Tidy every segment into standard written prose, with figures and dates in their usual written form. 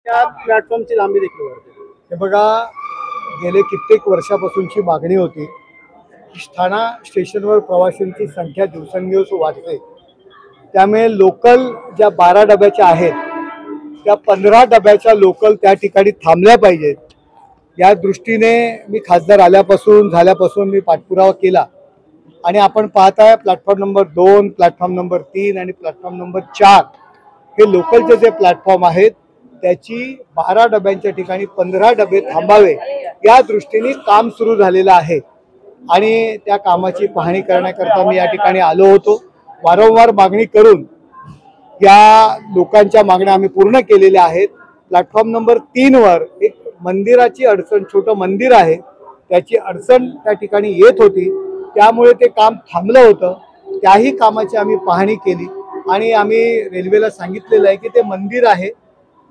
त्या प्लॅटफॉर्मची लांबी देखील वाढते। हे बघा, गेले कित्येक वर्षापासूनची मागणी होती की ठाणा स्टेशनवर प्रवाशांची संख्या दिवसेंदिवस वाढते, त्यामुळे लोकल ज्या 12 डब्याच्या आहेत त्या 15 डब्याच्या लोकल त्या ठिकाणी थांबल्या पाहिजेत। या दृष्टीने मी खासदार झाल्यापासून मी पाठपुरावा केला आणि आपण पाहताय प्लॅटफॉर्म नंबर 2, प्लॅटफॉर्म नंबर 3 आणि प्लॅटफॉर्म नंबर 4 हे लोकलचे जे प्लॅटफॉर्म आहेत त्याची 12 डब्यांच्या ठिकाणी 15 डबे थांबावे या दृष्टीने काम सुरू झालेलं आहे आणि त्या कामाची पाहणी करण्याकरता मी या ठिकाणी आलो होतो। वारंवार मागणी करून या लोकांच्या मागण्या आम्ही पूर्ण केलेल्या आहेत। प्लॅटफॉर्म नंबर 3 वर एक मंदिराची अडचण, छोटं मंदिर आहे, त्याची अडचण त्या ठिकाणी येत होती, त्यामुळे ते काम थांबलं होतं। त्याही कामाची आम्ही पाहणी केली आणि आम्ही रेल्वेला सांगितलेलं आहे की ते मंदिर आहे,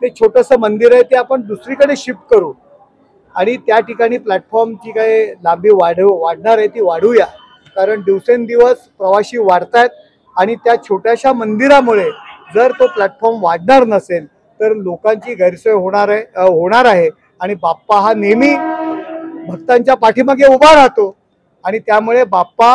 ते छोटंसं मंदिर आहे, ते आपण दुसरीकडे शिफ्ट करू आणि त्या ठिकाणी प्लॅटफॉर्मची काय लांबी वाढणार आहे ती वाढूया, कारण दिवसेंदिवस प्रवासी वाढतायत आणि त्या छोट्याशा मंदिरामुळे जर तो प्लॅटफॉर्म वाढणार नसेल तर लोकांची गैरसोय होणार आहे आणि बाप्पा हा नेहमी भक्तांच्या पाठीमागे उभा राहतो आणि त्यामुळे बाप्पा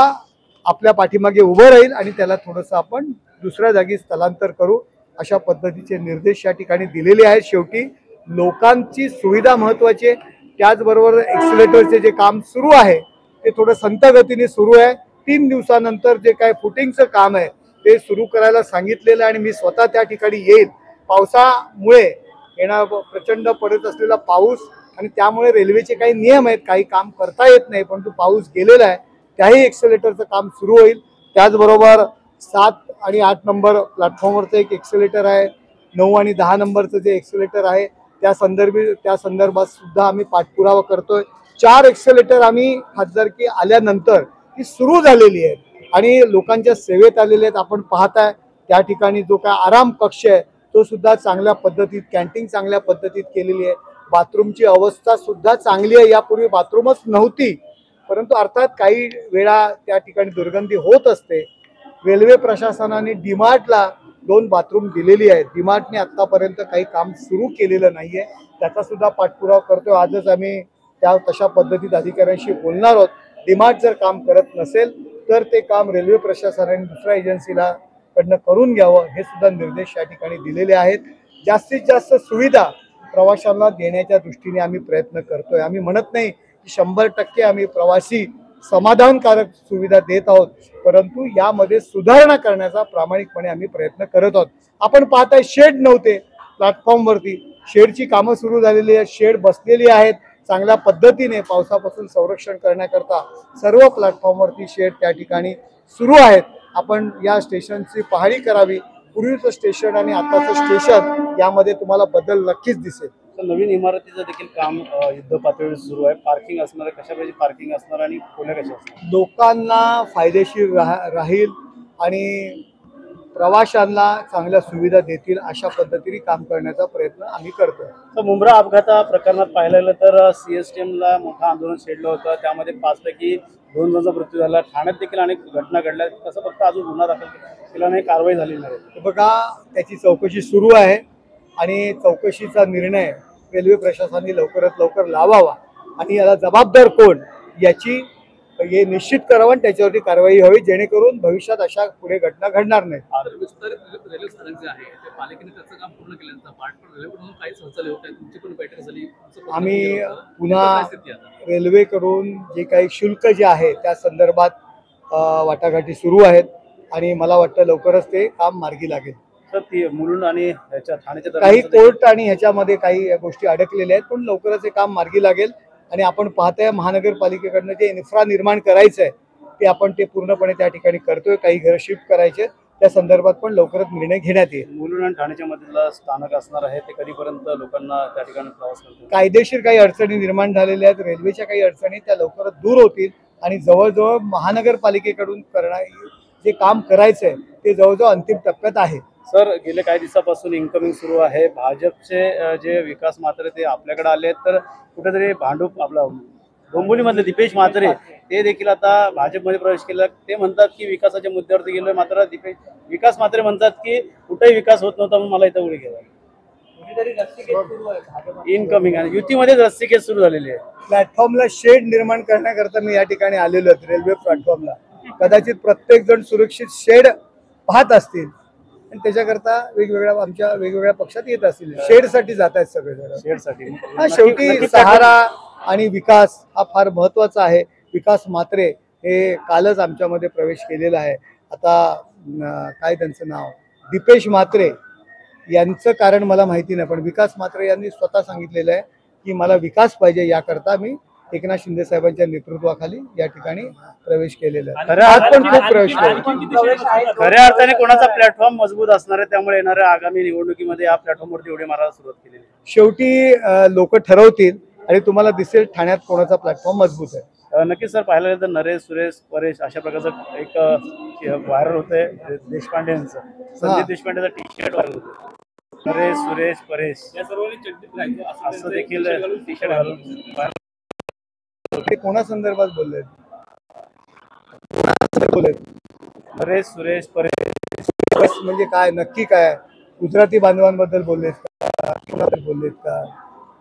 आपल्या पाठीमागे उभं राहील आणि त्याला थोडंसं आपण दुसऱ्या जागी स्थलांतर करू अशा पद्धतीचे निर्देश या ठिकाणी दिलेले आहेत। शेवटी लोकांची सुविधा महत्त्वाची आहे, त्याचबरोबर एक्सिलेटरचे जे काम सुरू आहे ते थोडं संथ गतीने सुरू आहे। 3 दिवसानंतर जे काय फुटिंगचं काम आहे ते सुरू करायला सांगितलेलं आहे आणि मी स्वतः त्या ठिकाणी येईल। पावसामुळे प्रचंड पडत असलेला पाऊस आणि त्यामुळे रेल्वेचे काही नियम आहेत, काही काम करता येत नाही, परंतु पाऊस गेलेला आहे, त्याही एक्सेलेटरचं काम सुरू होईल। त्याचबरोबर 7 आणि 8 नंबर प्लॅटफॉर्मवरचं एक एक्सेलेटर आहे, 9 आणि 10 नंबरचं जे एक्सेलेटर आहे त्या संदर्भात सुद्धा आम्ही पाठपुरावा करतोय। 4 एक्सेलेटर आम्ही खासदारकी आल्यानंतर ही सुरू झालेली आहेत आणि लोकांच्या सेवेत आलेले आहेत। आपण पाहताय त्या ठिकाणी जो काय आराम कक्ष आहे तो सुद्धा चांगल्या पद्धतीत, कॅन्टीन चांगल्या पद्धतीत केलेली आहे, बाथरूमची अवस्था सुद्धा चांगली आहे। यापूर्वी बाथरूमच नव्हती, परंतु अर्थात काही वेळा त्या ठिकाणी दुर्गंधी होत असते। रेल्वे प्रशासनाने डीमार्टला 2 बाथरूम दिलेली आहेत, डीमार्टने आतापर्यंत काही काम सुरू केलेलं नाहीये, त्याचा सुद्धा पाठपुरावा करतो। आजच आम्ही तशा पद्धतीत अधिकाऱ्यांशी बोलणार आहोत। डीमार्ट जर काम करत नसेल तर ते काम रेल्वे प्रशासनाने दुसऱ्या एजन्सीला कडनं करून घ्यावं, हे सुद्धा निर्देश या ठिकाणी दिलेले आहेत। जास्तीत जास्त सुविधा प्रवाशांना देण्याच्या दृष्टीने आम्ही प्रयत्न करतोय। आम्ही म्हणत नाही की 100% आम्ही प्रवासी समाधानकारक सुविधा देत आहोत, परंतु यामध्ये सुधारणा करण्याचा प्रामाणिकपणे आम्ही प्रयत्न करत आहोत। आपण पाहताय शेड नव्हते प्लॅटफॉर्मवरती, शेडची कामं सुरू झालेली आहेत, शेड बसलेली आहेत चांगल्या पद्धतीने पावसापासून संरक्षण करण्याकरता सर्व प्लॅटफॉर्मवरती शेड त्या ठिकाणी सुरू आहेत। आपण या स्टेशनची पाहणी करावी, पूर्वीचं स्टेशन आणि आताचं स्टेशन यामध्ये तुम्हाला बदल नक्कीच दिसेल। नवीन इमारतीचं देखील काम युद्ध पातळीवर सुरू आहे, पार्किंग असणार, कशा प्रकारची पार्किंग असणार आणि खोल्या कशा असणार, लोकांना फायदेशीर राहील आणि प्रवाशांना चांगल्या सुविधा देतील अशा पद्धतीने काम करण्याचा प्रयत्न आम्ही करतो। तर मुंब्रा अपघाता प्रकरणात पाहायला गेलं तर सीएसटीएमला मोठं आंदोलन छेडलं होतं, त्यामध्ये 5 पैकी 2 जणांचा मृत्यू झाला। ठाण्यात देखील अनेक घटना घडल्या, तसं फक्त अजून गुन्हा दाखल केला नाही, कारवाई झाली नाही। बघा, त्याची चौकशी सुरू आहे आणि चौकशीचा निर्णय रेल्वे प्रशासनाने लवकरात लवकर लावावा आणि याला जबाबदार कोण याची हे निश्चित करावं आणि त्याच्यावरती कारवाई व्हावी, जेणेकरून भविष्यात अशा पुढे घटना घडणार नाही। रेल्वे स्थानक जे आहे ते पालिकेने त्याचं काम पूर्ण केल्यानंतर रेल्वेकडून काही हालचाली होत आहेत, तुमची पण बैठक झाली, आम्ही पुन्हा रेल्वेकडून जे काही शुल्क जे आहे त्या संदर्भात वाटाघाटी सुरू आहेत आणि मला वाटतं लवकरच ते काम मार्गी लागेल। तर ती मुलुंड आणि ह्याच्या ठाण्याच्या काही कोर्ट आणि ह्याच्यामध्ये काही गोष्टी अडकलेल्या आहेत, पण लवकरच हे काम मार्गी लागेल आणि आपण पाहताय महानगरपालिकेकडनं जे इन्फ्रा निर्माण करायचं आहे ते आपण ते पूर्णपणे त्या ठिकाणी करतोय। काही घर शिफ्ट करायचे, त्या संदर्भात पण लवकरच निर्णय घेण्यात येईल। मुलुंड आणि ठाण्याच्या मधलं स्थानक असणार आहे, ते कधीपर्यंत लोकांना त्या ठिकाणी प्रवास करतो? कायदेशीर काही अडचणी निर्माण झालेल्या आहेत, रेल्वेच्या काही अडचणी त्या लवकरच दूर होतील आणि जवळजवळ महानगरपालिकेकडून जे काम करायचंय ते जवळजवळ अंतिम टप्प्यात आहे। सर, गेल्या काही दिवसापासून इन्कमिंग सुरू आहे, भाजपचे जे विकास म्हात्रे ते आपल्याकडे आले, तर कुठेतरी भांडूप आपला डोंबिवलीमधले दीपेश म्हात्रे ते देखील आता भाजपमध्ये प्रवेश केला। ते म्हणतात की विकासाच्या मुद्द्यावरती गेलोय, मात्र विकास म्हात्रे म्हणतात की कुठेही विकास होत नव्हता, म्हणून मला इथं उडी घ्यावा। इनकमिंग आणि युतीमध्येच रस्सीखेच सुरू झालेली आहे. प्लॅटफॉर्मला शेड निर्माण करण्याकरता मी या ठिकाणी आलेलो आहे रेल्वे प्लॅटफॉर्मला. कदाचित प्रत्येक जण सुरक्षित शेड पाहत असतील आणि त्याच्याकरता आमच्या वेगवेगळ्या पक्षात येत असतील. शेडसाठी जात आहेत सगळेजण. शेअरसाठी हा शेवटी सहारा आणि विकास हा फार महत्वाचा आहे. विकास म्हात्रे हे कालच आमच्यामध्ये प्रवेश केलेला आहे. आता काय त्यांचं नाव दीपेश म्हात्रे यांचं कारण मला माहिती नाही, पण विकास म्हात्रे यांनी स्वतः सांगितलेलं आहे की मला विकास पाहिजे, याकरता मी एकनाथ शिंदे साहेबांच्या नेतृत्वाखाली या ठिकाणी प्रवेश केलेला आहे. आज पण खूप प्रवेश केला. खऱ्या अर्थाने कोणाचा प्लॅटफॉर्म मजबूत असणार आहे, त्यामुळे येणाऱ्या आगामी निवडणुकीमध्ये या प्लॅटफॉर्मवरती उडी मारायला सुरुवात केलेली आहे. शेवटी लोक ठरवतील आणि तुम्हाला दिसेल ठाण्यात कोणाचा प्लॅटफॉर्म मजबूत आहे. नक्कीच सर, पाहायला गेलं तर नरेश, सुरेश, परेश अशा प्रकारचं एक व्हायरल होतंय देशपांडे यांचं. संदीप देशपांडेचा टी शर्ट व्हायरल होतं. नरेश, सुरेश, परेश या सर्वांनी चड्डीत राहायचं असं देखील टी शर्ट घालून ते कोणासंदर्भात बोललेत? नरेश, सुरेश, परेश म्हणजे काय नक्की काय? गुजराती बांधवांबद्दल बोललेत का? कोणाबद्दल बोललेत का?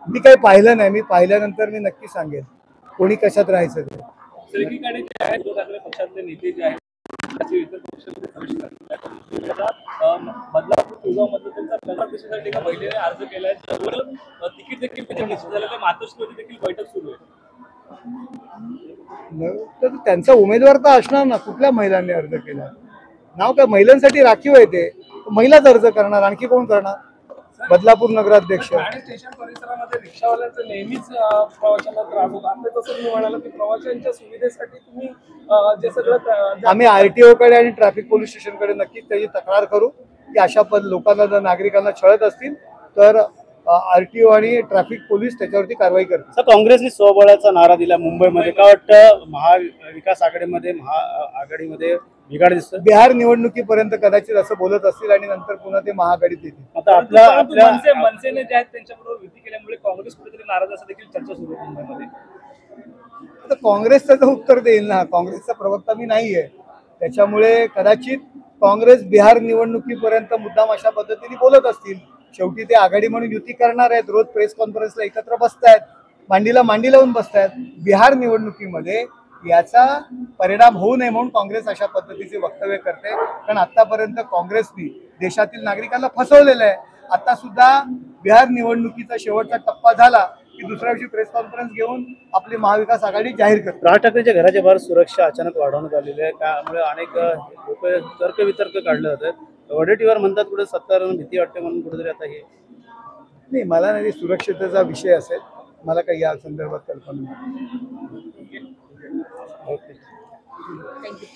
मी काही पाहिलं नाही. मी पाहिल्यानंतर मी नक्की सांगेन कोणी कशात राहायचं ते. एकीकडे जे आहेत उद्धव ठाकरे पक्षातले नेते जे आहेत त्याचे इतर पक्षामध्ये प्रवेश करतात. बदलापूर कुलगावमध्ये त्यांचा नगराध्यक्षासाठी एका महिलेने अर्ज केलाय. त्यावर तिकीट देखील त्याच्या निश्चित झालं. तर मातोश्रीमध्ये देखील बैठक सुरू आहे. तर त्यांचा उमेदवार तर असणार ना. कुठल्या महिलांनी अर्ज केला? नाव काय महिलांसाठी राखीव आहे ते. महिलाच अर्ज करणार, आणखी कोण करणार? बदलापूर नगराध्यक्ष. ठाणे स्टेशन परिसरामध्ये रिक्षावाल्यांचं नेहमीच प्रवाशांना त्रास होतो. आता तसं मी म्हणालो की प्रवाशांच्या सुविधेसाठी तुम्ही जे सगळं आम्ही RTO कडे आणि ट्रॅफिक पोलीस स्टेशनकडे नक्कीच त्याची तक्रार करू की अशा लोकांना जर नागरिकांना छळत असतील तर RTO आणि ट्रॅफिक पोलीस त्याच्यावरती कारवाई करतील. सर, काँग्रेसने स्वबळाचा नारा दिला मुंबईमध्ये. काय वाटतं महाविकास आघाडीमध्ये महाआघाडीमध्ये बिघाड दिसतो? बिहार निवडणुकीपर्यंत कदाचित असं बोलत असतील आणि नंतर पुन्हा ते महाआघाडीत येतील. आता आपल्या मनसेने जे आहेत त्यांच्याबरोबर युती केल्यामुळे काँग्रेस कुठेतरी नाराज असं देखील चर्चा सुरू आहे मुंबईमध्ये. आता काँग्रेसचं तर उत्तर देईल ना. काँग्रेसचा प्रवक्ता मी नाहीये, त्याच्यामुळे कदाचित काँग्रेस बिहार निवडणुकीपर्यंत मुद्दाम अशा पद्धतीने बोलत असतील. शेवटी ते आघाडी म्हणून युती करणार आहेत. रोज प्रेस कॉन्फरन्सला एकत्र बसतायत, मांडीला मांडी लावून बसतायत. बिहार निवडणुकीमध्ये याचा परिणाम होऊ नये म्हणून काँग्रेस अशा पद्धतीचे वक्तव्य करते. कारण आतापर्यंत काँग्रेसने देशातील नागरिकांना फसवलेलं आहे. आता सुद्धा बिहार निवडणुकीचा शेवटचा टप्पा झाला की दुसऱ्या दिवशी प्रेस कॉन्फरन्स घेऊन आपली महाविकास आघाडी जाहीर करते. राज ठाकरेंच्या घराच्या बाहेर सुरक्षा अचानक वाढवण्यात आलेली आहे. त्यामुळे अनेक लोक तर्कवितर्क काढले जातात. वडेट्टीवार म्हणतात कुठे सत्तार भीती वाटते म्हणून कुठेतरी आता हे नाही. मला नाही, सुरक्षिततेचा विषय असेल, मला काही या संदर्भात कल्पना नाही. ओके. थँक्यू.